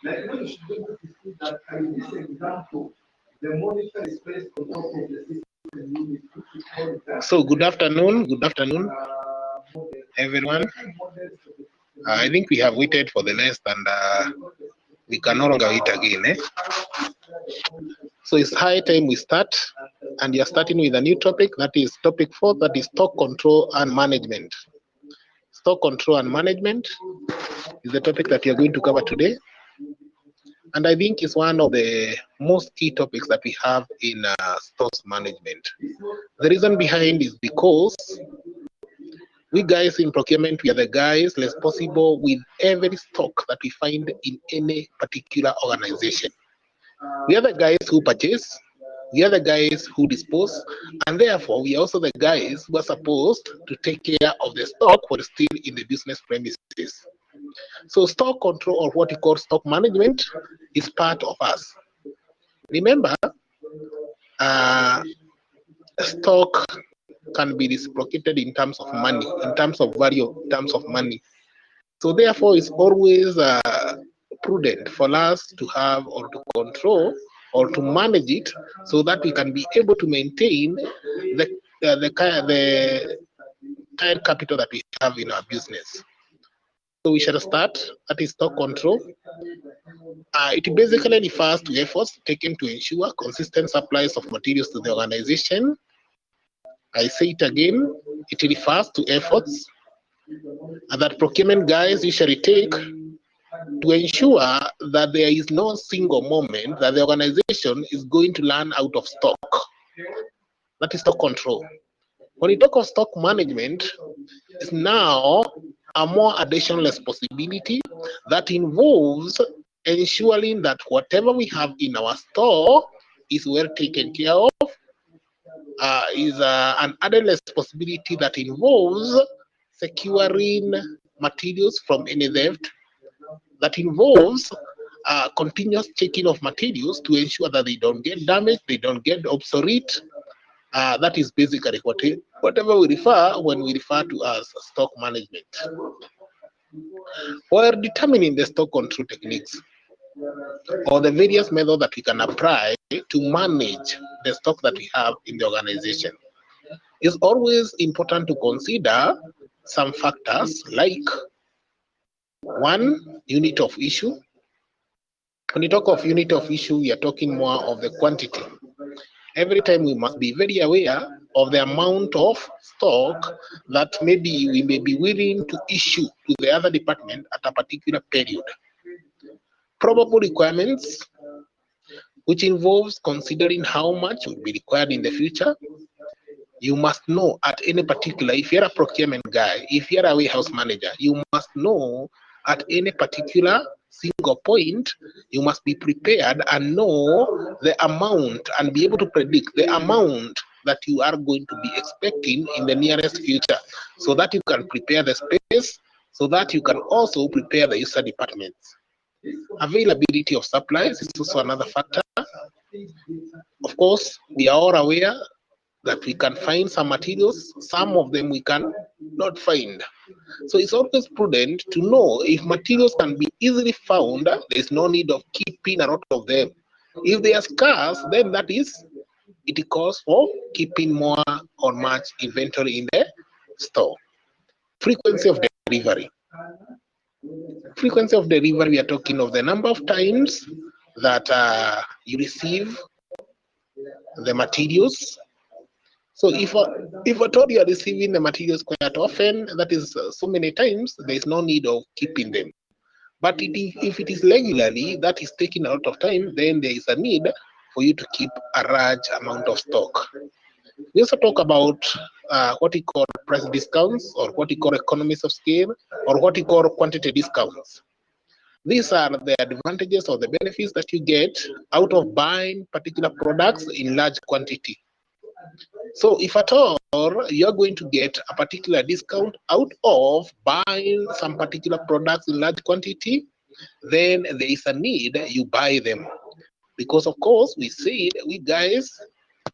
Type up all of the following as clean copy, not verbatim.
Like when you should be able to see that in this example, the monitor is placed on top of the system unit, which we call that. So good afternoon, everyone. I think we have waited for the last and we can no longer wait again. So it's high time we start, and you're starting with a new topic, that is topic 4, that is stock control and management. Stock control and management is the topic that we are going to cover today, and I think it's one of the most key topics that we have in stocks management. The reason behind is because we guys in procurement, we are the guys responsible with every stock that we find in any particular organization. We are the guys who purchase, we are the guys who dispose, and therefore we are also the guys who are supposed to take care of the stock while still in the business premises. So stock control, or what we call stock management, is part of us. Remember, stock can be reciprocated in terms of money, in terms of value, in terms of money. So therefore it's always prudent for us to have or to control or to manage it so that we can be able to maintain the current capital that we have in our business. So we shall start. That is stock control. It basically refers to efforts taken to ensure consistent supplies of materials to the organization. I say it again, it refers to efforts that procurement guys usually take to ensure that there is no single moment that the organization is going to run out of stock. That is stock control. When we talk of stock management, it's now a more additional responsibility that involves ensuring that whatever we have in our store is well taken care of. Is an added responsibility that involves securing materials from any theft, that involves continuous checking of materials to ensure that they don't get damaged, they don't get obsolete. That is basically whatever we refer when we refer to as stock management. While determining the stock control techniques or the various methods that we can apply to manage the stock that we have in the organization, it's always important to consider some factors like, one, unit of issue. When you talk of unit of issue, we are talking more of the quantity. Every time we must be very aware of the amount of stock that maybe we may be willing to issue to the other department at a particular period. Probable requirements, which involves considering how much would be required in the future. You must know at any particular, if you're a procurement guy, if you're a warehouse manager, you must know at any particular single point, you must be prepared and know the amount and be able to predict the amount that you are going to be expecting in the nearest future, so that you can prepare the space, so that you can also prepare the user departments. Availability of supplies is also another factor. Of course, we are all aware that we can find some materials, some of them we can not find. So it's always prudent to know if materials can be easily found, there is no need of keeping a lot of them. If they are scarce, then that is, it calls for keeping more or much inventory in the store. Frequency of delivery. Frequency of delivery, we are talking of the number of times that you receive the materials. So if at all you are receiving the materials quite often, that is so many times, there is no need of keeping them. But if it is regularly, that is taking a lot of time, then there is a need for you to keep a large amount of stock. We also talk about what we call price discounts, or what we call economies of scale, or what we call quantity discounts. These are the advantages or the benefits that you get out of buying particular products in large quantity. So if at all you're going to get a particular discount out of buying some particular products in large quantity, then there is a need you buy them. Because of course, we guys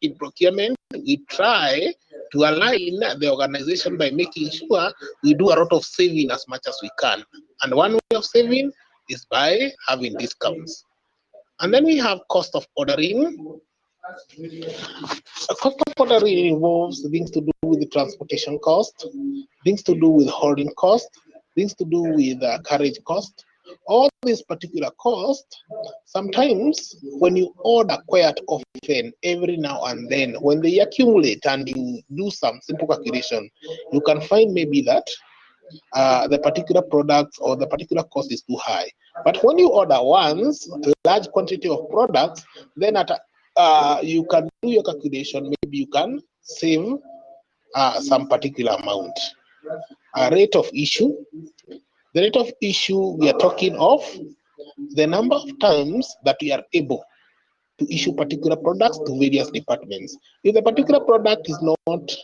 in procurement, we try to align the organization by making sure we do a lot of saving as much as we can. And one way of saving is by having discounts. And then we have cost of ordering. A cost of ordering involves things to do with the transportation cost, things to do with holding cost, things to do with carriage cost. All these particular costs, sometimes when you order quite often, every now and then, when they accumulate and you do some simple calculation, you can find maybe that the particular product or the particular cost is too high. But when you order once, a large quantity of products, then you can do your calculation. Maybe you can save some particular amount. Rate of issue. The rate of issue, we are talking of the number of times that we are able to issue particular products to various departments. If the particular product is not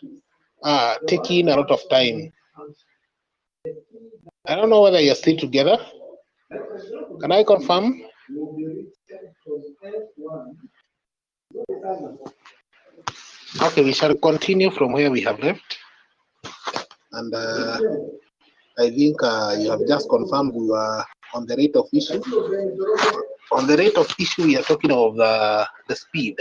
taking a lot of time, I don't know whether you're still together. Can I confirm? Okay, we shall continue from where we have left. And I think you have just confirmed we were on the rate of issue. On the rate of issue, we are talking of the speed,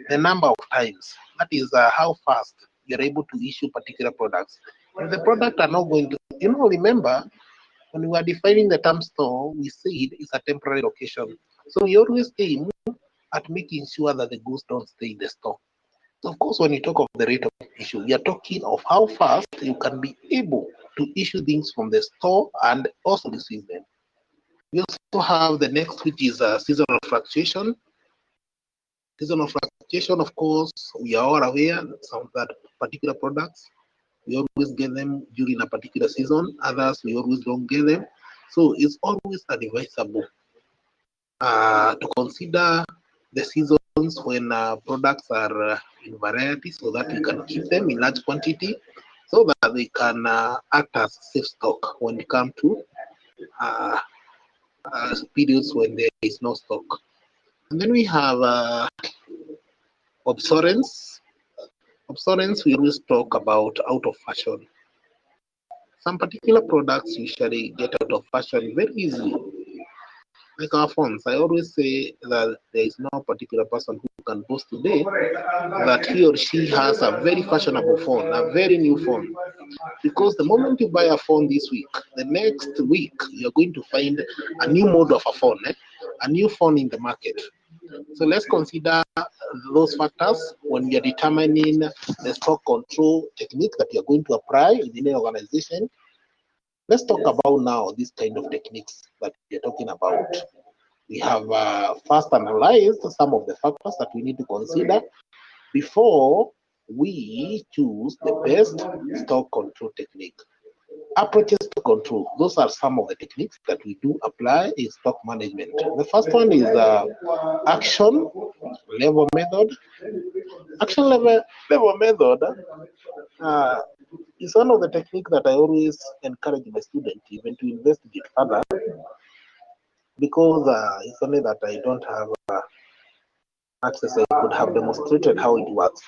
the number of times. That is how fast you're able to issue particular products. If the product are not going to, remember, when we were defining the term store, we said it's a temporary location. So we always aim at making sure that the goods don't stay in the store. So of course, when you talk of the rate of issue, we are talking of how fast you can be able to issue things from the store and also receive them. We also have the next, which is seasonal fluctuation. Seasonal fluctuation, of course, we are all aware that particular products, we always get them during a particular season. Others, we always don't get them. So it's always advisable to consider the seasons when products are in variety, so that you can keep them in large quantity, so that they can act as safe stock when it comes to periods when there is no stock. And then we have obsolescence. Obsolescence, we always talk about out of fashion. Some particular products usually get out of fashion very easily. Like our phones, I always say that there is no particular person who can boast today that he or she has a very fashionable phone, a very new phone. Because the moment you buy a phone this week, the next week you're going to find a new model of a phone, a new phone in the market. So let's consider those factors when we are determining the stock control technique that you're going to apply in any organization. Let's talk about now this kind of techniques that we're talking about. We have first analyzed some of the factors that we need to consider before we choose the best stock control technique. Approaches to control. Those are some of the techniques that we do apply in stock management. The first one is action level method. Action level method is one of the techniques that I always encourage my students even to investigate further, because it's only that I don't have access. I could have demonstrated how it works,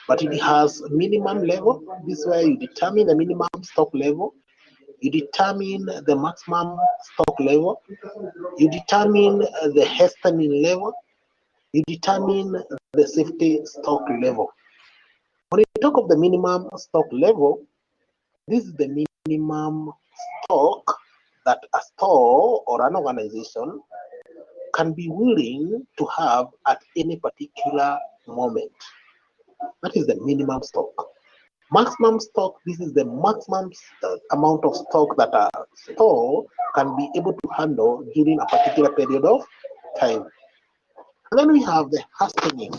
but it has minimum level. This is where you determine the minimum stock level, you determine the maximum stock level, you determine the hastening level, you determine the safety stock level. When you talk of the minimum stock level, this is the minimum stock that a store or an organization can be willing to have at any particular moment. That is the minimum stock. Maximum stock, this is the maximum amount of stock that a store can be able to handle during a particular period of time. And then we have the hastening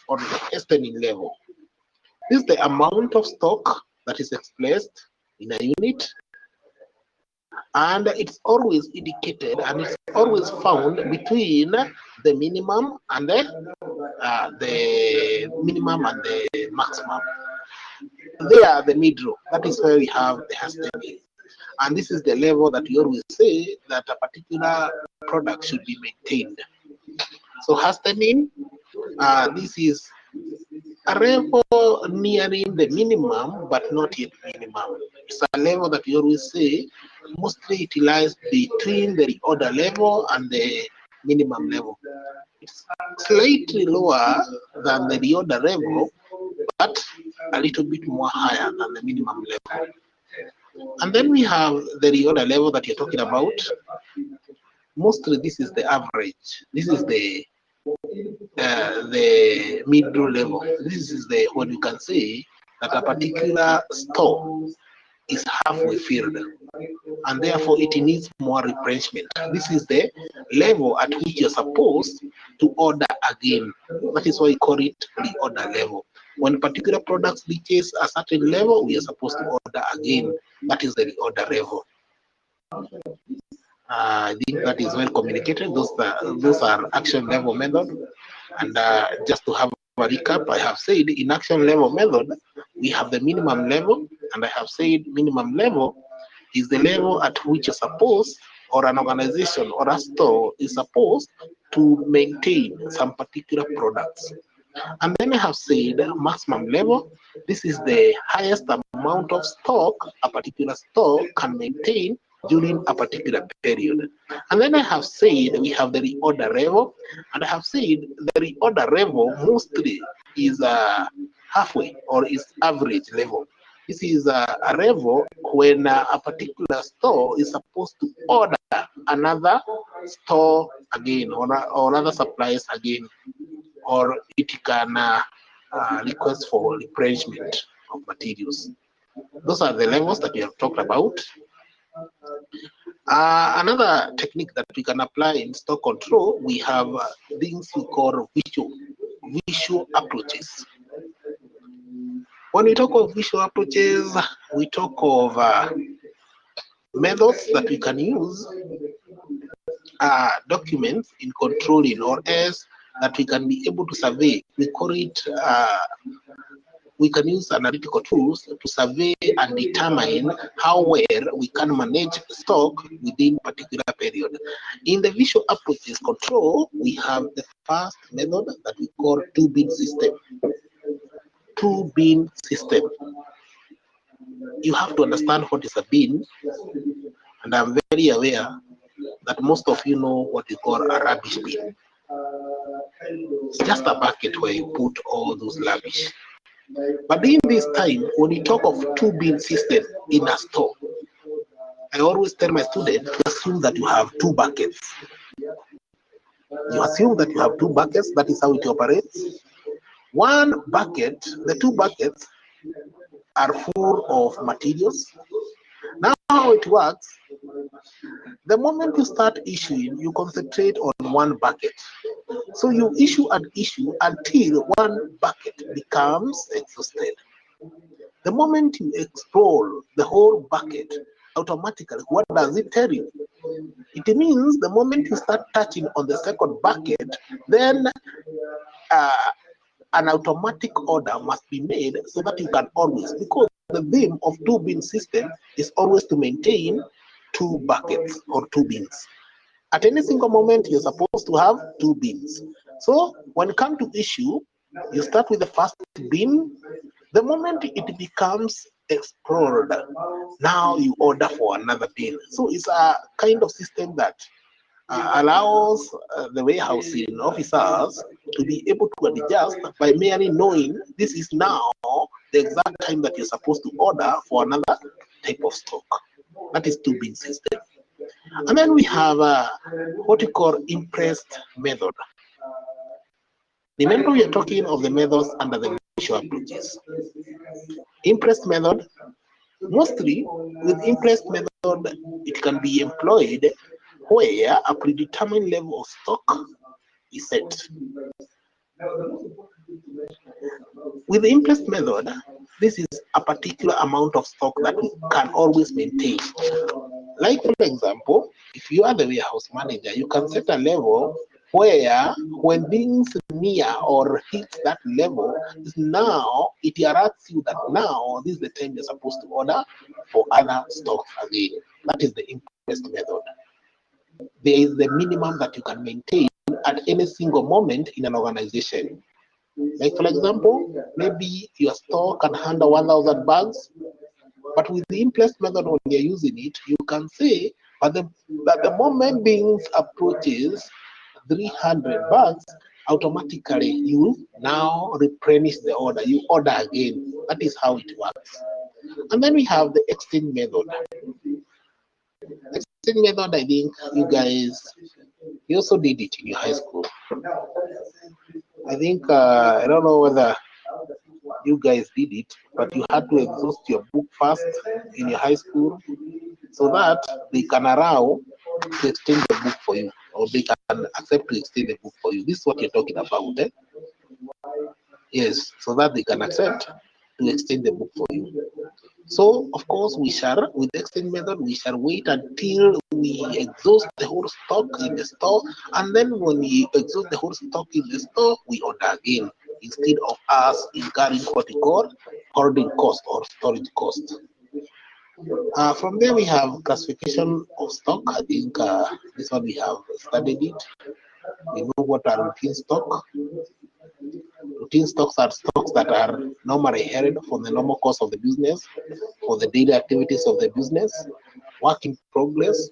or the hastening level. This is the amount of stock that is expressed in a unit, and it's always indicated and it's always found between the minimum and the minimum and the maximum. They are the middle. That is where we have the hastening, and this is the level that we always say that a particular product should be maintained. So hastening, this is a level nearing the minimum, but not yet minimum. It's a level that we always say mostly it lies between the reorder level and the minimum level. It's slightly lower than the reorder level, but a little bit more higher than the minimum level. And then we have the reorder level that you're talking about. Mostly this is the average. This is the middle level. This is the when you can say that a particular store is halfway filled, and therefore it needs more replenishment. This is the level at which you're supposed to order again. That is why we call it reorder level. When particular products reaches a certain level, we are supposed to order again. That is the reorder level. I think that is well communicated. Those are action level method. And just to have a recap, I have said in action level method, we have the minimum level, and I have said minimum level is the level at which you're supposed, or an organization or a store is supposed to maintain some particular products. And then I have said maximum level, this is the highest amount of stock a particular store can maintain during a particular period. And then I have said we have the reorder level, and I have said the reorder level mostly is halfway or is average level. This is a level when a particular store is supposed to order another store again, or other suppliers again, or it can request for replenishment of materials. Those are the levels that we have talked about. Another technique that we can apply in stock control, we have things we call visual approaches. When we talk of visual approaches, we talk of methods that we can use documents in controlling, or else that we can be able to survey. We call it, we can use analytical tools to survey and determine how well we can manage stock within a particular period. In the visual approaches control, we have the first method that we call two-bin system. Two-bin system. You have to understand what is a bin, and I'm very aware that most of you know what we call a rubbish bin. It's just a bucket where you put all those rubbish. But in this time, when you talk of two-bin system in a store, I always tell my students to assume that you have two buckets. You assume that you have two buckets, that is how it operates. One bucket, the two buckets are full of materials. Now how it works, the moment you start issuing, you concentrate on one bucket. So you issue an issue until one bucket becomes exhausted. The moment you explore the whole bucket, automatically, what does it tell you? It means the moment you start touching on the second bucket, then an automatic order must be made so that you can always, because the theme of two-bin system is always to maintain two buckets or two bins. At any single moment, you're supposed to have two bins. So when you come to issue, you start with the first bin. The moment it becomes explored, now you order for another bin. So it's a kind of system that allows the warehousing officers to be able to adjust by merely knowing this is now the exact time that you're supposed to order for another type of stock. That is two-bin system. And then we have what we call impressed method. Remember, we are talking of the methods under the visual approaches. Impressed method, mostly with impressed method, it can be employed where a predetermined level of stock is set. With the impressed method, this is a particular amount of stock that we can always maintain. Like, for example, if you are the warehouse manager, you can set a level where when things near or hit that level, now it alerts you that now this is the time you're supposed to order for other stock again. That is the impressed method. There is the minimum that you can maintain at any single moment in an organization. Like, for example, maybe your store can handle 1,000 bags. But with the in-place method, when you're using it, you can say that the moment beans approaches 300 bucks, automatically you now replenish the order. You order again. That is how it works. And then we have the exchange method. Exchange method, I think you guys, you also did it in your high school. I think, I don't know whether you guys did it, but you had to exhaust your book first in your high school so that they can allow to exchange the book for you, or they can accept to exchange the book for you. This is what you're talking about, eh? Yes, so that they can accept to exchange the book for you. So, of course, we shall, with the exchange method, we shall wait until we exhaust the whole stock in the store, and then when we exhaust the whole stock in the store, we order again, instead of us incurring what we call holding cost or storage cost. From there, we have classification of stock. I think this one we have studied it. We know what are routine stock. Routine stocks are stocks that are normally held for the normal course of the business, for the daily activities of the business. Work in progress.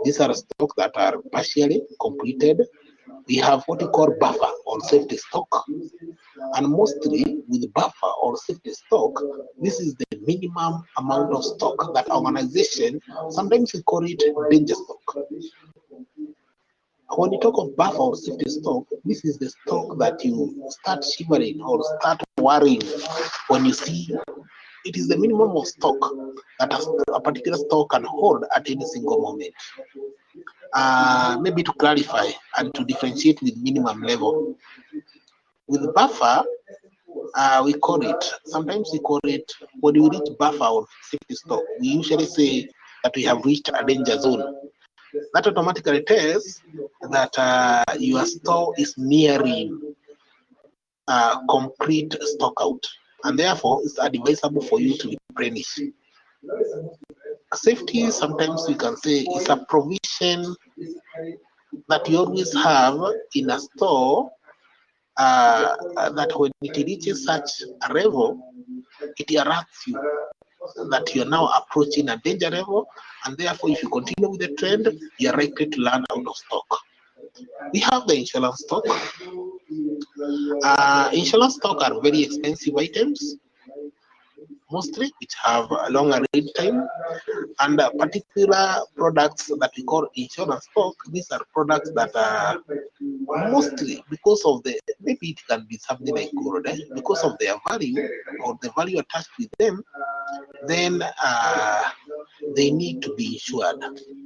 These are stocks that are partially completed. We have what we call buffer or safety stock. And mostly with buffer or safety stock, this is the minimum amount of stock that organization, sometimes we call it danger stock. When you talk of buffer or safety stock, this is the stock that you start shivering or start worrying when you see it is the minimum of stock that a particular stock can hold at any single moment. Maybe to clarify and to differentiate with minimum level. With buffer, we call it, sometimes we call it, when we reach buffer or safety stock, we usually say that we have reached a danger zone. That automatically tells that your store is nearing complete stock out, and therefore it's advisable for you to replenish. Safety, sometimes we can say, is a provision that you always have in a store, that when it reaches such a level, it alerts you that you're now approaching a danger level, and therefore if you continue with the trend, you're likely to run out of stock. We have the insurance stock. Insurance stock are very expensive items, mostly which have a longer lead time, and particular products that we call insurance stock. These are products that are mostly, because of the, maybe it can be something like gold, because of their value or the value attached with them, then they need to be insured.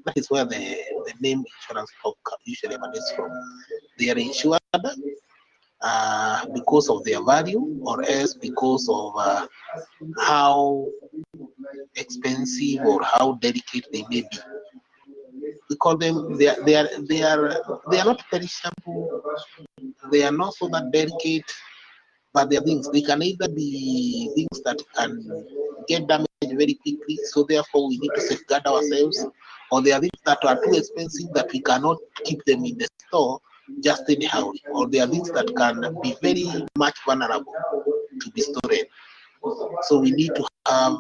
That is where the name insurance stock usually emanates from. They are insured because of their value, or else because of how expensive or how delicate they may be. We call them, they are not perishable. They are not so that delicate, but they are things. They can either be things that can get damaged very quickly, so therefore we need to safeguard ourselves, or they are things that are too expensive that we cannot keep them in the store just anyhow, or they are things that can be very much vulnerable to be stored. So we need to have,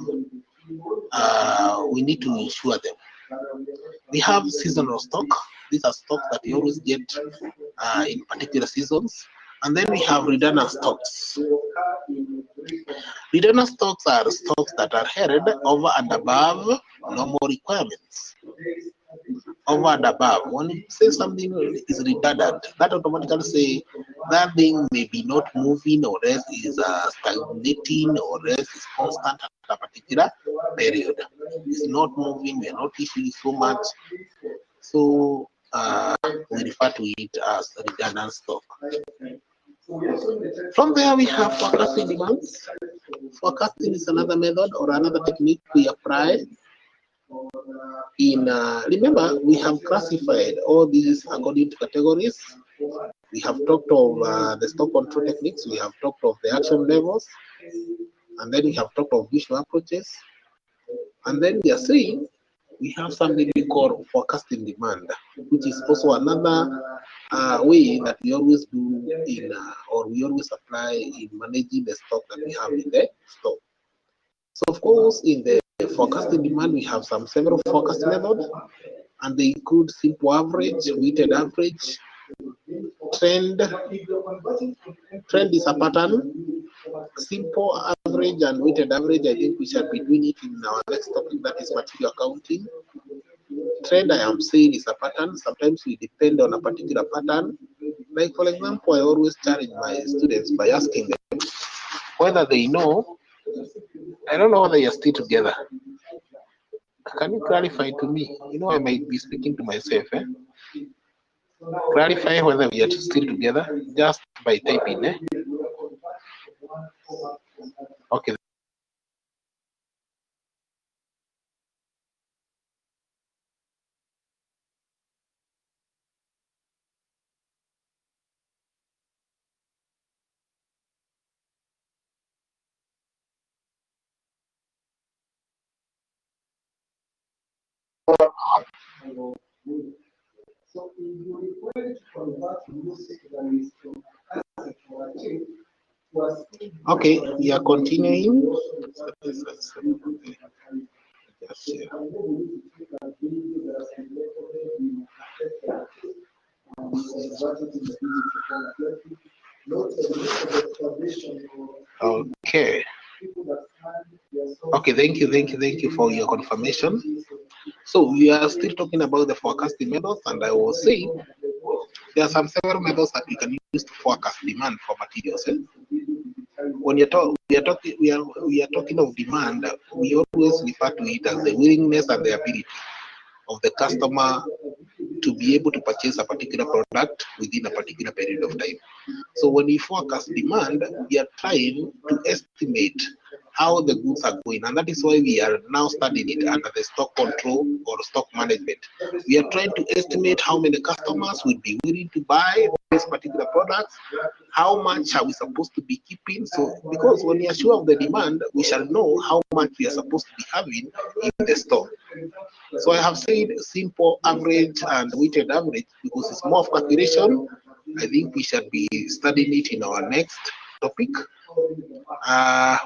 we need to insure them. We have seasonal stock. These are stocks that we always get in particular seasons. And then we have redundant stocks. Redundant stocks are stocks that are held over and above normal requirements. Over and above. When you say something is redundant, that automatically say that thing may be not moving, or else is stagnating, or else is constant at a particular period. It's not moving, we are not issuing so much. So we refer to it as redundant stock. From there, we have forecasting demands. Forecasting is another method or another technique we apply. Remember, we have classified all these according to categories. We have talked of the stock control techniques. We have talked of the action levels, and then we have talked of visual approaches. And then we are saying we have something we call forecasting demand, which is also another way that we always do in, or we always apply in managing the stock that we have in the store. So of course, in the forecasting demand, we have several forecast methods, and they include simple average, weighted average, trend. Trend is a pattern. Simple average and weighted average, I think we shall be doing it in our next topic, that is material accounting. Trend, I am saying, is a pattern. Sometimes we depend on a particular pattern. Like, for example, I always challenge my students by asking them whether they know. I don't know whether you're still together. Can you clarify to me? I might be speaking to myself. Clarify whether we are still together just by typing. Okay. So if you require to convert music that is from cassette or a tape to a CD. Okay, we are continuing. Okay. Okay, thank you for your confirmation. So we are still talking about the forecasting methods, and I will say there are several methods that we can use to forecast demand for materials. When we are talking of demand, we always refer to it as the willingness and the ability of the customer to be able to purchase a particular product within a particular period of time. So when we forecast demand, we are trying to estimate how the goods are going, and that is why we are now studying it under the stock control or stock management. We are trying to estimate how many customers will be willing to buy this particular product, how much are we supposed to be keeping. So because when we are sure of the demand, we shall know how much we are supposed to be having in the store. So I have said simple average and weighted average because it's more of calculation. I think we shall be studying it in our next topic.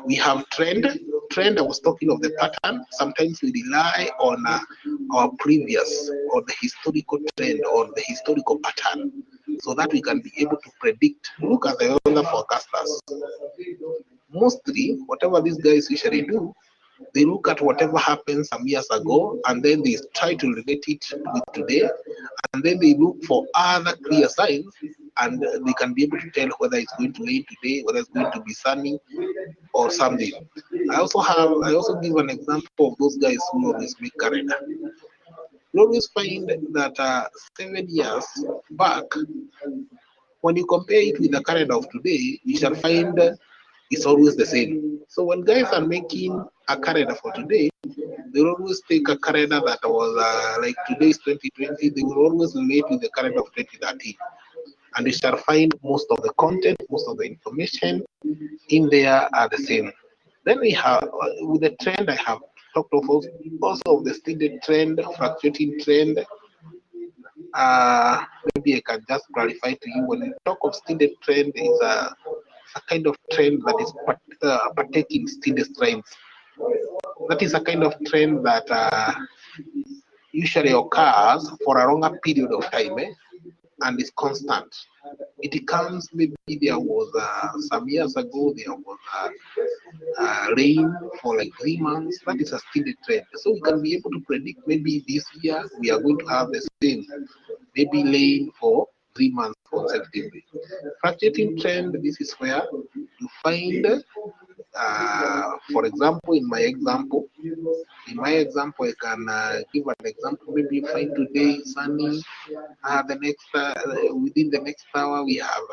We have trend. Trend, I was talking of the pattern. Sometimes we rely on our previous or the historical trend or the historical pattern so that we can be able to predict. Look at the other forecasters. Mostly, whatever these guys usually do, they look at whatever happened some years ago and then they try to relate it with today, and then they look for other clear signs and they can be able to tell whether it's going to rain today, whether it's going to be sunny or something. I also give an example of those guys who always make calendar. You always find that 7 years back, when you compare it with the calendar of today, you shall find it's always the same. So when guys are making a calendar for today, they will always take a calendar that was like today's 2020. They will always relate with the calendar of 2013, and you shall find most of the content, most of the information in there are the same. Then we have with the trend, I have talked of also of the stated trend, fluctuating trend. Maybe I can just clarify to you when we talk of stated trend is a kind of trend that is partaking stated trends. That is a kind of trend that usually occurs for a longer period of time and is constant. It comes, maybe there was some years ago, there was rain for like 3 months. That is a steady trend. So we can be able to predict maybe this year we are going to have the same, maybe rain for 3 months consecutively. Fluctuating trend, this is where you find, for example, in my example, I can give an example. Maybe you find today sunny, the next within the next hour we have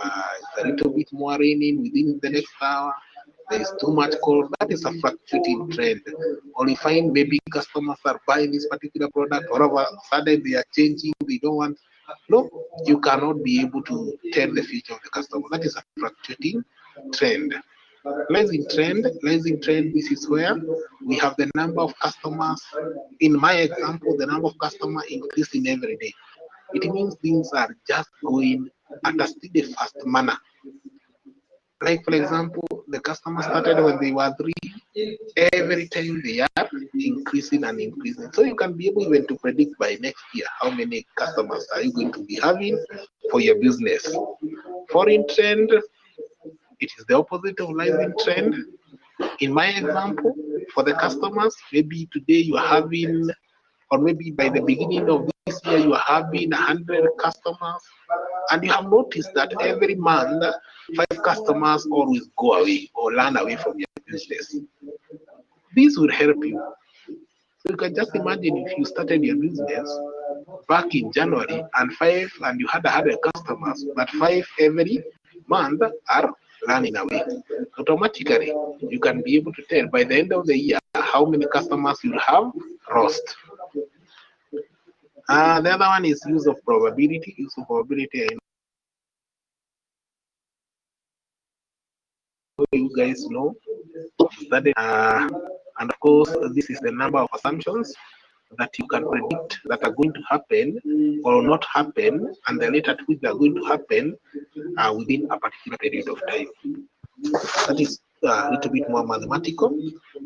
a little bit more raining. Within the next hour there is too much cold. That is a fluctuating trend. Or you find maybe customers are buying this particular product, all of a sudden they are changing. They don't want. No, you cannot be able to tell the future of the customer. That is a fluctuating trend. Rising trend, this is where we have the number of customers. In my example, the number of customers increasing every day. It means things are just going at a steady, fast manner. Like, for example, the customer started when they were 3, Every time they are increasing and increasing. So you can be able even to predict by next year how many customers are you going to be having for your business. Foreign trend, it is the opposite of rising trend. In my example, for the customers, maybe today you are having, or maybe by the beginning of this year, you are having 100 customers, and you have noticed that every month, 5 customers always go away or run away from your business. This will help you. So you can just imagine if you started your business back in January and you had 100 customers, but 5 every month are running away. Automatically, you can be able to tell by the end of the year how many customers you have lost. The other one is use of probability. Use of probability, you guys know that, and of course, this is the number of assumptions that you can predict that are going to happen or not happen, and the rate at which they are going to happen within a particular period of time. That is a little bit more mathematical.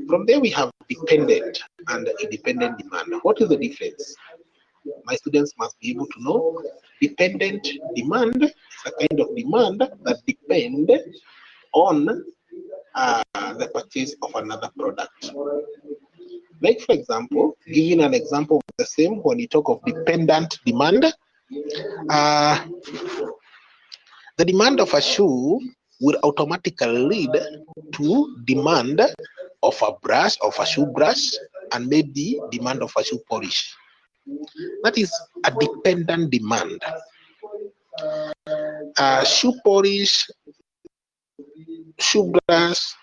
From there, we have dependent and independent demand. What is the difference? My students must be able to know. Dependent demand is a kind of demand that depends on the purchase of another product. Like, for example, giving an example of the same, when you talk of dependent demand, the demand of a shoe will automatically lead to demand of a brush, of a shoe brush, and maybe demand of a shoe polish. That is a dependent demand. Shoe polish, shoe brush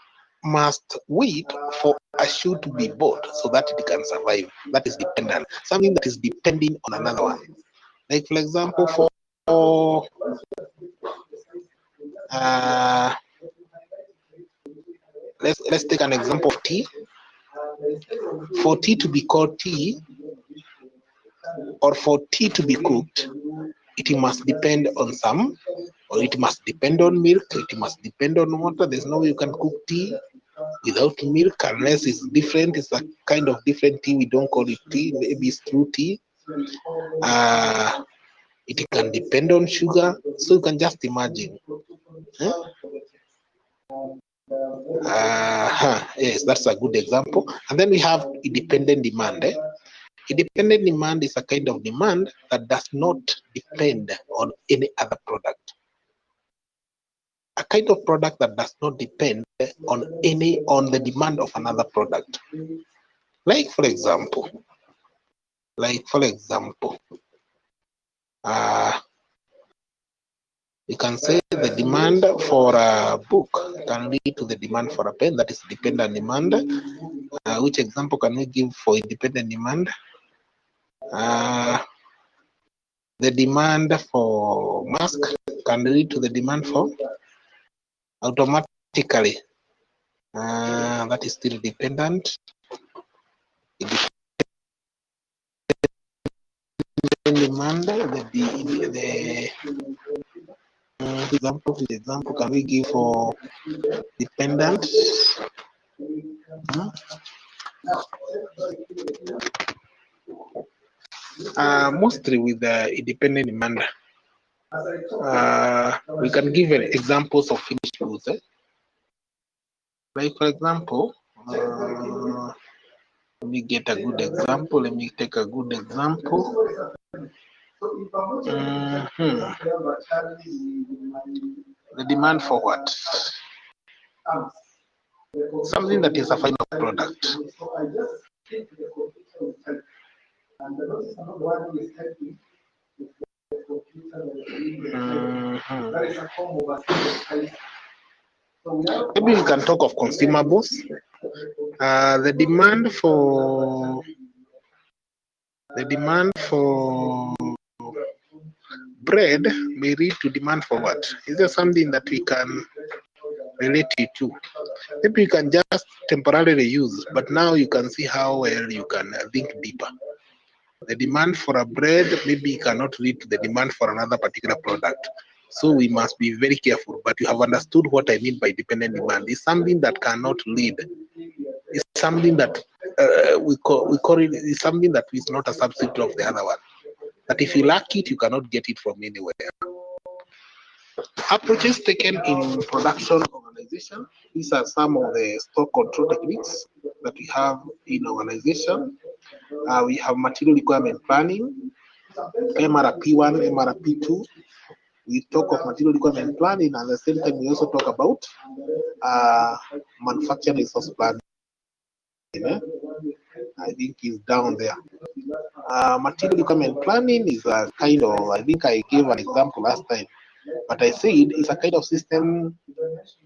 must wait for a shoe to be bought so that it can survive. That is dependent. Something that is depending on another one. Like, for example, for let's take an example of tea. For tea to be called tea, or for tea to be cooked, it must depend on some, or it must depend on milk, it must depend on water. There's no way you can cook tea without milk unless it's different. It's a kind of different tea. We don't call it tea. Maybe it's true tea. It can depend on sugar. So you can just imagine. Yes, that's a good example. And then we have independent demand. Independent demand is a kind of demand that does not depend on any other product. A kind of product that does not depend on the demand of another product. Like, for example, you can say the demand for a book can lead to the demand for a pen. That is dependent demand. Which example can we give for independent demand? The demand for mask can lead to the demand for automatically. That is still dependent. Demand, the example can we give for dependent? Mostly with the independent demand. We can give examples of finished goods. Like, for example, let me get a good example. Let me take a good example. The demand for what? Something that is a final product. Maybe we can talk of consumables. The demand for bread may lead to demand for what? Is there something that we can relate it to? Maybe you can just temporarily use, but now you can see how well you can think deeper. The demand for a bread maybe cannot lead to the demand for another particular product. So we must be very careful, but you have understood what I mean by dependent demand. It's something that cannot lead is something that we call it is something that is not a substitute of the other one. That if you lack it, you cannot get it from anywhere. Approaches taken in production organization. These are some of the stock control techniques that we have in organization. We have material requirement planning, MRP1, MRP2. We talk of material requirement planning, and at the same time we also talk about manufacturing resource planning. I think is down there. Material requirement planning is a kind of, I think I gave an example last time, but I said it's a kind of system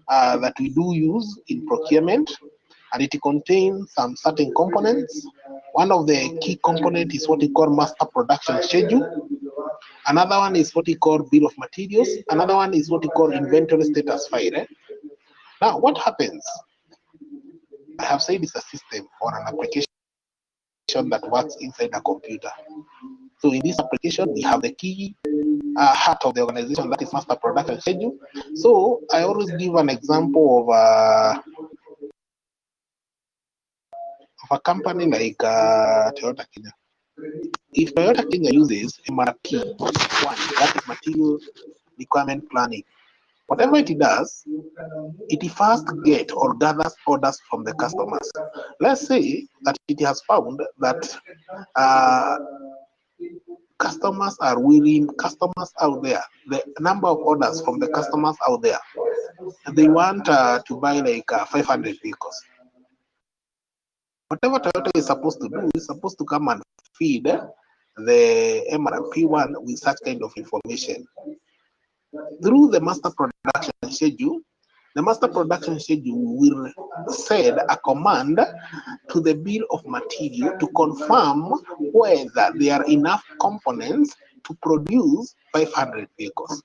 that we do use in procurement, and it contains some certain components. One of the key components is what we call master production schedule. Another one is what we call bill of materials. Another one is what we call inventory status file. Now, what happens? I have said it's a system or an application that works inside a computer. So in this application, we have the key heart of the organization, that is master production schedule. So I always give an example of a company like Toyota Kenya. If Toyota Kenya uses MRP1, that is material requirement planning, whatever it does, it first gets or gathers orders from the customers. Let's say that it has found that customers are willing, customers out there, the number of orders from the customers out there, they want to buy like 500 vehicles. Whatever Toyota is supposed to do is supposed to come and feed the MRP1 with such kind of information. Through the master production schedule, the master production schedule will send a command to the bill of material to confirm whether there are enough components to produce 500 vehicles.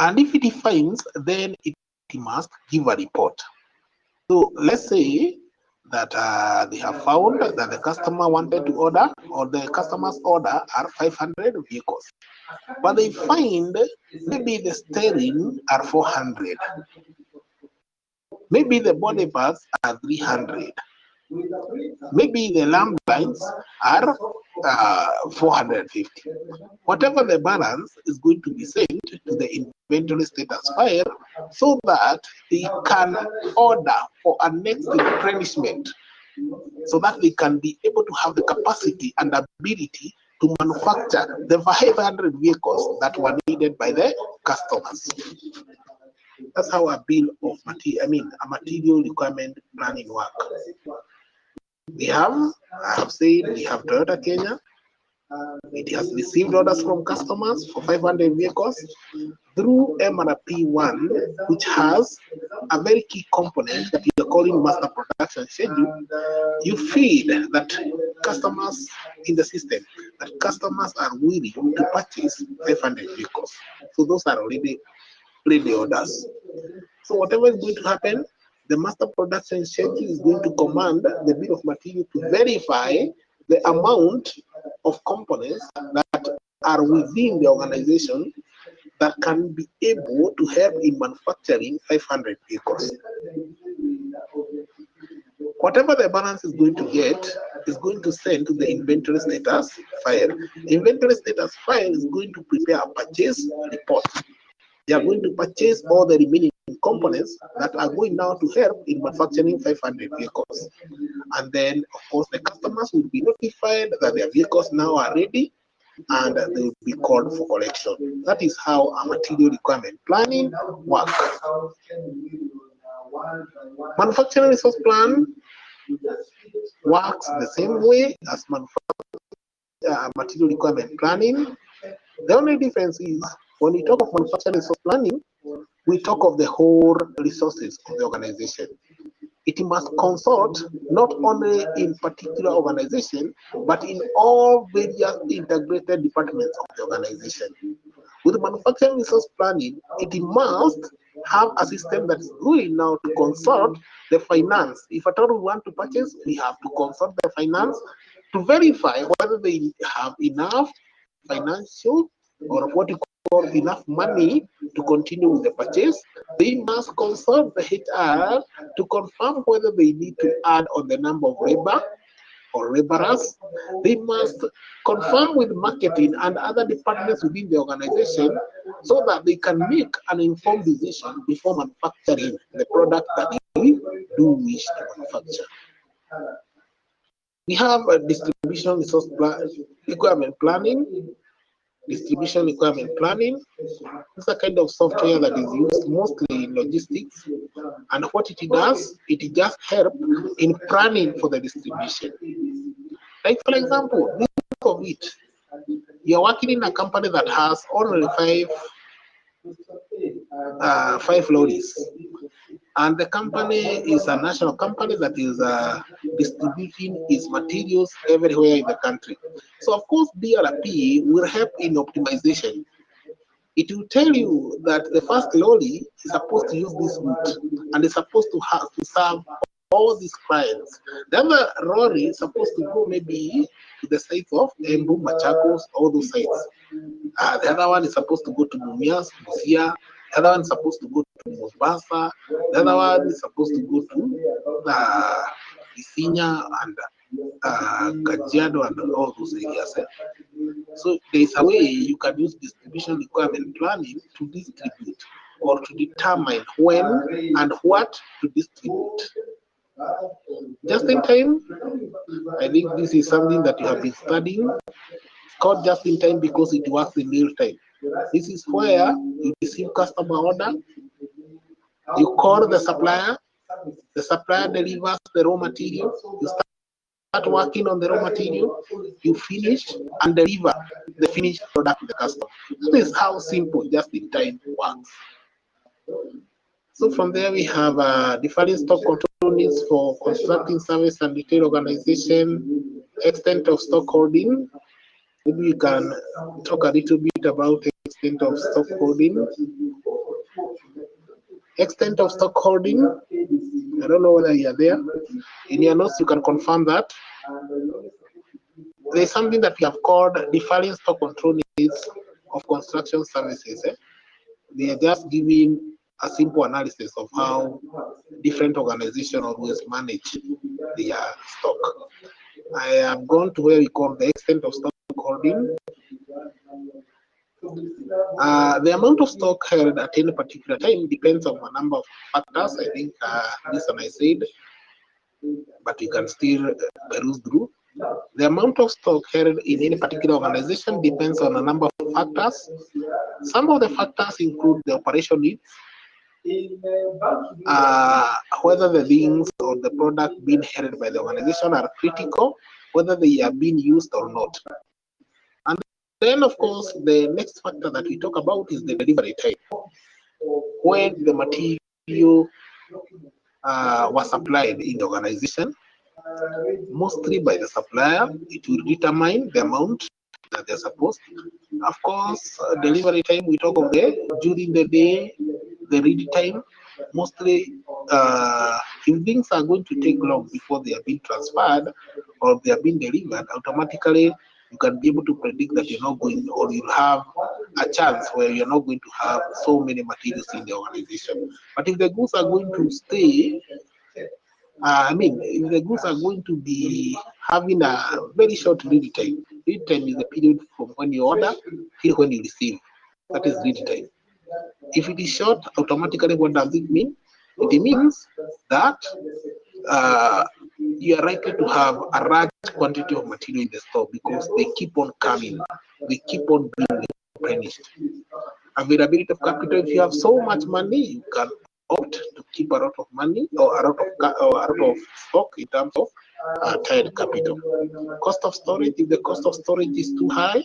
And if it finds, then it must give a report. So let's say that they have found that the customer wanted to order, or the customer's order are 500 vehicles, but they find maybe the steering are 400, maybe the body parts are 300, maybe the lamp lines are 450. Whatever the balance is going to be sent to the inventory status file so that they can order for a next replenishment, so that they can be able to have the capacity and ability to manufacture the 500 vehicles that were needed by the customers. That's how a bill of material, a material requirement planning work. We have, I have said, we have Toyota Kenya. It has received orders from customers for 500 vehicles through MRP1, which has a very key component that we are calling master production schedule. You feed that customers in the system, that customers are willing to purchase 500 vehicles. So those are already ready orders. So whatever is going to happen, the master production schedule is going to command the bill of material to verify the amount of components that are within the organization that can be able to help in manufacturing 500 vehicles. Whatever the balance is going to get is going to send to the inventory status file. The inventory status file is going to prepare a purchase report. They are going to purchase all the remaining components that are going now to help in manufacturing 500 vehicles. And then, of course, the customers will be notified that their vehicles now are ready and they will be called for collection. That is how a material requirement planning works. Manufacturing resource plan works the same way as material requirement planning. The only difference is when we talk of manufacturing resource planning, we talk of the whole resources of the organization. It must consult not only in particular organization, but in all various integrated departments of the organization. With manufacturing resource planning, it must have a system that is going now to consult the finance. If at all we want to purchase, we have to consult the finance to verify whether they have enough financial or what you call enough money to continue with the purchase. they must consult the HR to confirm whether they need to add on the number of labor or laborers. They must confirm with marketing and other departments within the organization so that they can make an informed decision before manufacturing the product that they do wish to manufacture. We have a distribution resource requirement planning. Distribution requirement planning is a kind of software that is used mostly in logistics, and what it does, it just helps in planning for the distribution. Like for example, think of it. You're working in a company that has only five lorries, and the company is a national company that is distributing its materials everywhere in the country. So of course, DRP will help in optimization. It will tell you that the first lorry is supposed to use this route and is supposed to have to serve all these clients. The other lorry is supposed to go maybe to the sites of Embu, Machakos, all those sites. The other one is supposed to go to Mumias, Busia. The other one is supposed to go to Mombasa. The other one is supposed to go to Isinya and Kajiado and all those areas. So there is a way you can use distribution requirement planning to distribute or to determine when and what to distribute. Just in time, I think this is something that you have been studying. It's called just in time because it works in real time. This is where you receive customer order, you call the supplier delivers the raw material, you start working on the raw material, you finish and deliver the finished product to the customer. That is how simple just in time works. So from there we have different stock control needs for constructing service and retail organization, extent of stock holding. Maybe we can talk a little bit about the extent of stock holding. Extent of stock holding, I don't know whether you are there. In your notes, you can confirm that. There is something that we have called differing stock control needs of construction services. They are just giving a simple analysis of how different organizations always manage their stock. I have gone to where we call the extent of stock holding. The amount of stock held at any particular time depends on a number of factors. I think this one I said, but you can still peruse through. The amount of stock held in any particular organization depends on a number of factors. Some of the factors include the operation needs, whether the things or the product being held by the organization are critical, whether they are being used or not. And then, of course, the next factor that we talk about is the delivery time. When the material was supplied in the organization, mostly by the supplier, it will determine the amount that they're supposed. Of course, delivery time, we talk of during the day, the ready time. Mostly, if things are going to take long before they are being transferred or they are being delivered, automatically you can be able to predict that you're not going, or you'll have a chance where you're not going to have so many materials in the organization. But if the goods are going to stay, if the goods are going to be having a very short lead time is the period from when you order till when you receive. That is lead time. If it is short, automatically what does it mean? It means that you are likely to have a large quantity of material in the store because they keep on coming, they keep on being replenished. Availability of capital, if you have so much money, you can opt to keep a lot of money or a lot of stock in terms of tied capital. Cost of storage, if the cost of storage is too high,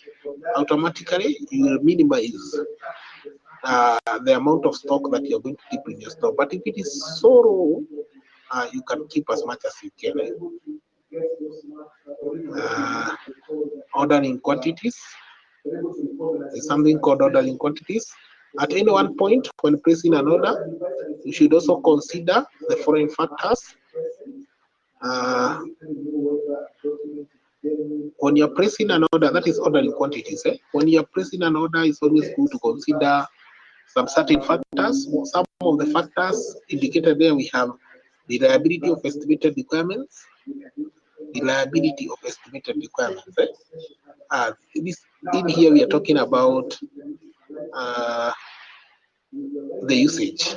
automatically you will minimize the amount of stock that you're going to keep in your store. But if it is so low, you can keep as much as you can. Ordering quantities. There's something called ordering quantities. At any one point, when placing an order, you should also consider the following factors. When you're placing an order, that is ordering quantities. When you're placing an order, it's always good to consider some certain factors. Some of the factors indicated there, we have the reliability of estimated requirements. The reliability of estimated requirements. In here, we are talking about the usage.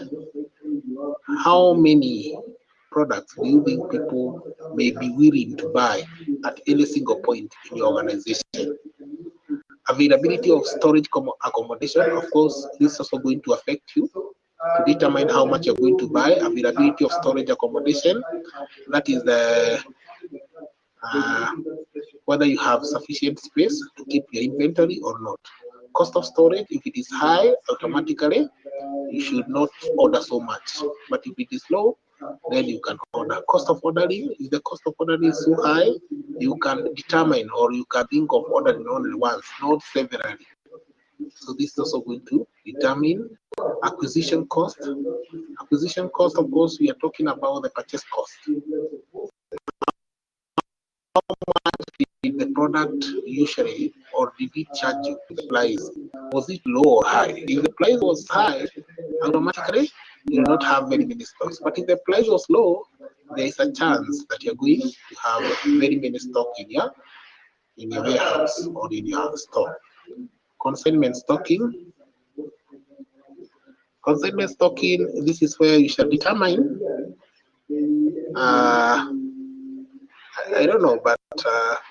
How many products do you think people may be willing to buy at any single point in your organization? Availability of storage accommodation, of course, this is also going to affect you to determine how much you're going to buy. Availability of storage accommodation, that is the whether you have sufficient space to keep your inventory or not. Cost of storage, if it is high, automatically you should not order so much. But if it is low, then you can order. Cost of ordering, if the cost of ordering is so high, you can determine or you can think of ordering only once, not severally. So this is also going to determine acquisition cost. Acquisition cost, of course, we are talking about the purchase cost. How much did the product usually, or did it charge you the price? Was it low or high? If the price was high, automatically you will not have very many stocks. But if the price was low, there is a chance that you're going to have very many stock in your warehouse or in your store. Consignment stocking. Consignment stocking, this is where you shall determine I don't know, but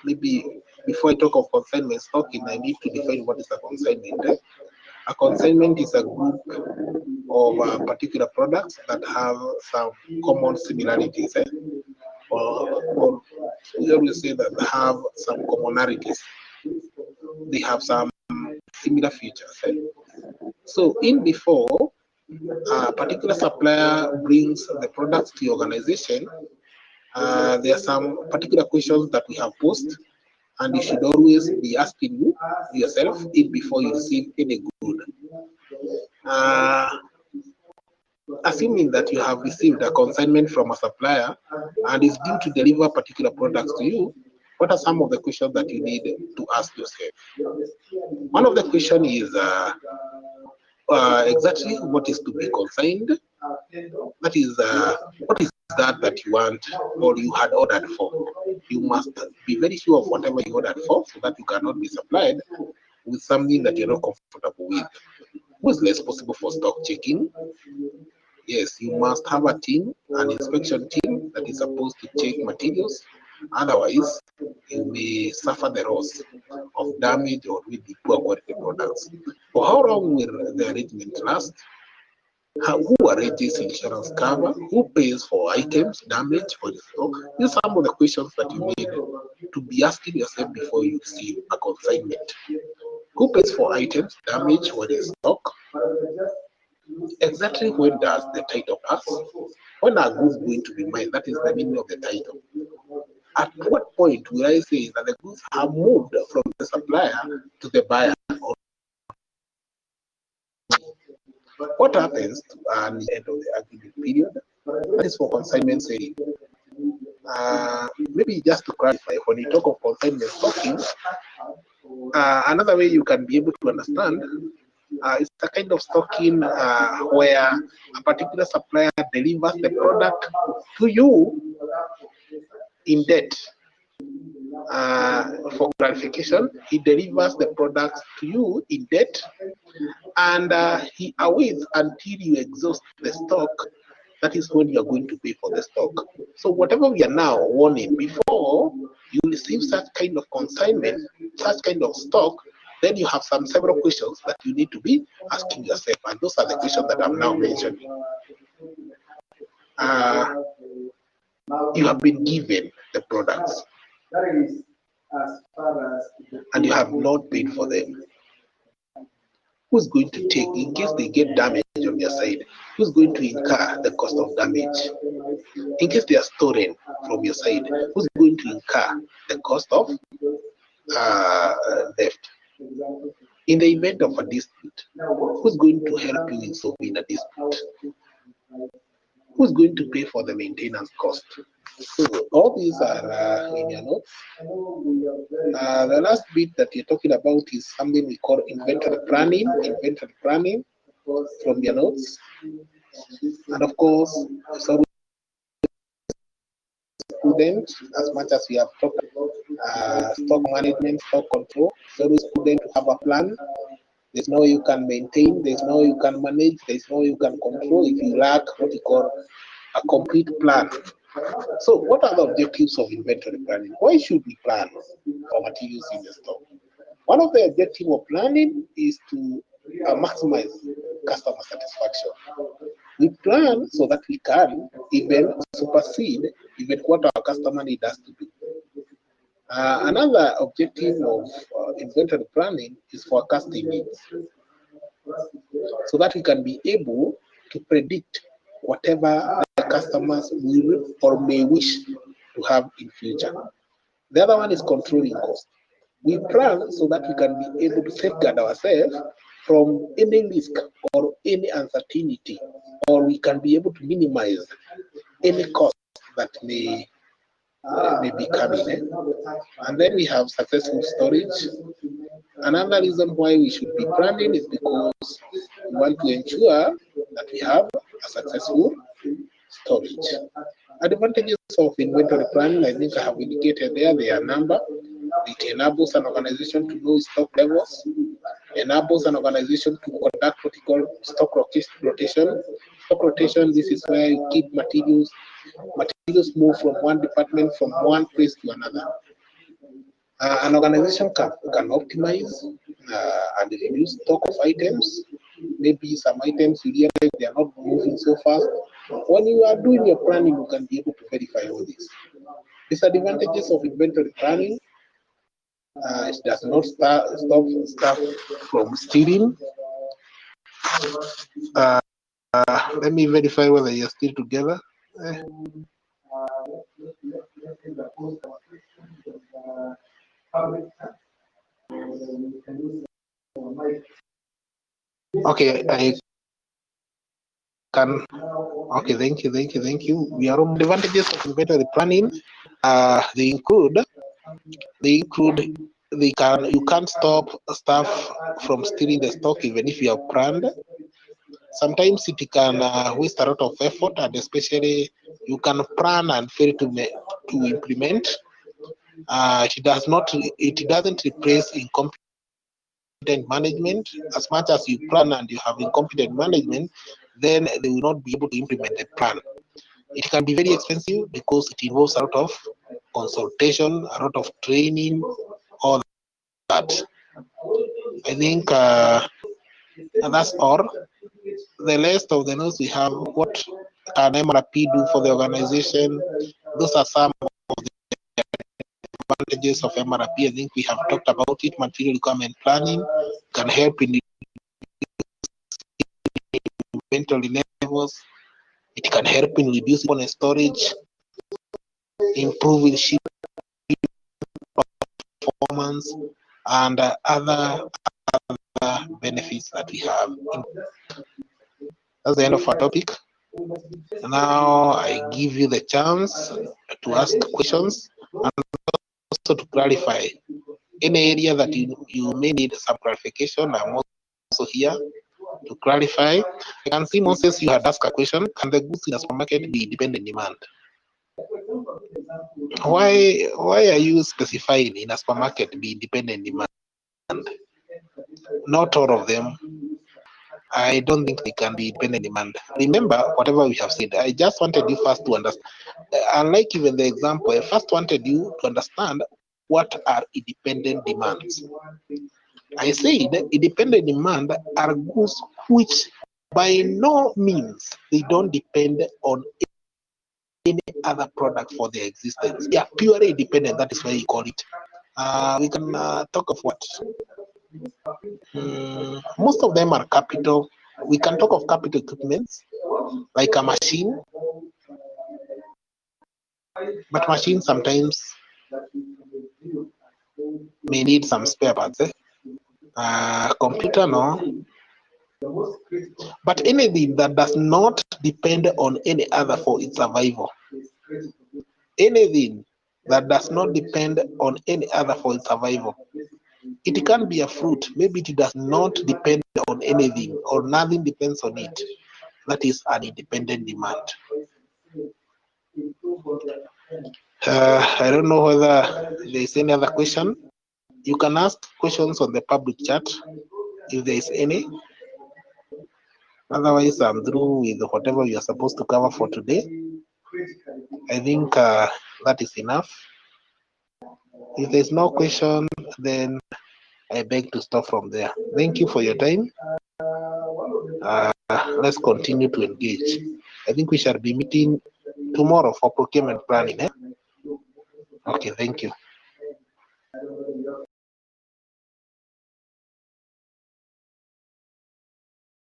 maybe before I talk of consignment stocking, I need to define what is a consignment. A consignment is a group of particular products that have some common similarities, or we always say that they have some commonalities. They have some similar features. So in before a particular supplier brings the products to your organization, there are some particular questions that we have posed, and you should always be asking yourself it before you receive any good. Assuming that you have received a consignment from a supplier and is due to deliver particular products to you, what are some of the questions that you need to ask yourself? One of the questions is exactly what is to be consigned. That is, what is that you want or you had ordered for? You must be very sure of whatever you ordered for, so that you cannot be supplied with something that you're not comfortable with. Who is responsible for stock checking? Yes, you must have a team, an inspection team that is supposed to check materials. Otherwise, you may suffer the loss of damage or with the poor quality products. For how long will the arrangement last? Who arranges insurance cover? Who pays for items, damage, or stock? These are some of the questions that you need to be asking yourself before you receive a consignment. Who pays for items, damage, or stock? Exactly when does the title pass? When are goods going to be mine? That is the meaning of the title. At what point will I say that the goods have moved from the supplier to the buyer? What happens at the end of the agreement period? That is for consignment selling. Maybe just to clarify, when you talk of consignment stocking, another way you can be able to understand it's a kind of stocking where a particular supplier delivers the product to you in debt. For clarification, he delivers the product to you in debt, and he awaits until you exhaust the stock. That is when you are going to pay for the stock. So whatever we are now warning, before you receive such kind of consignment, such kind of stock, then you have several questions that you need to be asking yourself, and those are the questions that I'm now mentioning. You have been given the products, and you have not paid for them. Who's going to take, in case they get damage on your side, who's going to incur the cost of damage? In case they are stolen from your side, who's going to incur the cost of theft? In the event of a dispute, who's going to help you in solving a dispute? Who's going to pay for the maintenance cost? So all these are in your notes. The last bit that you're talking about is something we call inventory planning. Inventory planning. from their notes. And of course, it's always prudent, as much as we have talked about stock management, stock control. It's always prudent to have a plan. There's no way you can maintain, there's no way you can manage, there's no way you can control if you lack what you call a complete plan. So what are the objectives of inventory planning? Why should we plan for materials in the stock? One of the objectives of planning is to maximize customer satisfaction. We plan so that we can even supersede even what our customer needs us to do. Another objective of inventory planning is forecasting needs, so that we can be able to predict whatever the customers will or may wish to have in future. The other one is controlling cost. We plan so that we can be able to safeguard ourselves from any risk or any uncertainty, or we can be able to minimize any cost that may be coming. And then we have successful storage. Another reason why we should be planning is because we want to ensure that we have a successful storage. Advantages of inventory planning, I think I have indicated there. They are number. It enables an organization to know stock levels, enables an organization to conduct what we call stock rotation. Stock rotation, this is where you keep materials move from one department, from one place to another. An organization can optimize and reduce stock of items. Maybe some items you realize they are not moving so fast. When you are doing your planning, you can be able to verify all this. Disadvantages of inventory planning: it does not stop staff from stealing. Let me verify whether you're still together. Okay, I can. Okay, thank you. We are on the advantages of inventory planning. You can't stop staff from stealing the stock even if you have planned. Sometimes it can waste a lot of effort, and especially you can plan and fail to implement. It doesn't replace incompetent management. As much as you plan and you have incompetent management, then they will not be able to implement the plan. It can be very expensive because it involves a lot of consultation, a lot of training, all that. I think that's all. The rest of the notes we have: what can MRP do for the organization? Those are some of the advantages of MRP. I think we have talked about it. Material requirement planning can help in inventory levels. It can help in reducing component storage, improving shipping performance, and other benefits that we have. That's the end of our topic. Now I give you the chance to ask questions and also to clarify any area that you may need some clarification. I'm also here to clarify. I can see Moses, you had asked a question: can the goods in the supermarket be dependent demand? Why are you specifying in a supermarket be dependent demand? Not all of them. I don't think they can be dependent demand. Remember, whatever we have said, I just wanted you first to understand. Unlike even the example, I first wanted you to understand what are independent demands. I said independent demand are goods which by no means they don't depend on any other product for their existence. They are purely independent. That is why you call it. We can talk of what? Most of them are capital. We can talk of capital equipments like a machine, but machines sometimes may need some spare parts. Computer, no. But anything that does not depend on any other for its survival, anything that does not depend on any other for its survival It can be a fruit. Maybe it does not depend on anything, or nothing depends on it. That is an independent demand. I don't know whether there is any other question. You can ask questions on the public chat if there is any. Otherwise, I'm through with whatever you are supposed to cover for today. I think that is enough. If there's no question, then I beg to stop from there. Thank you for your time. Let's continue to engage. I think we shall be meeting tomorrow for procurement planning. Okay, thank you.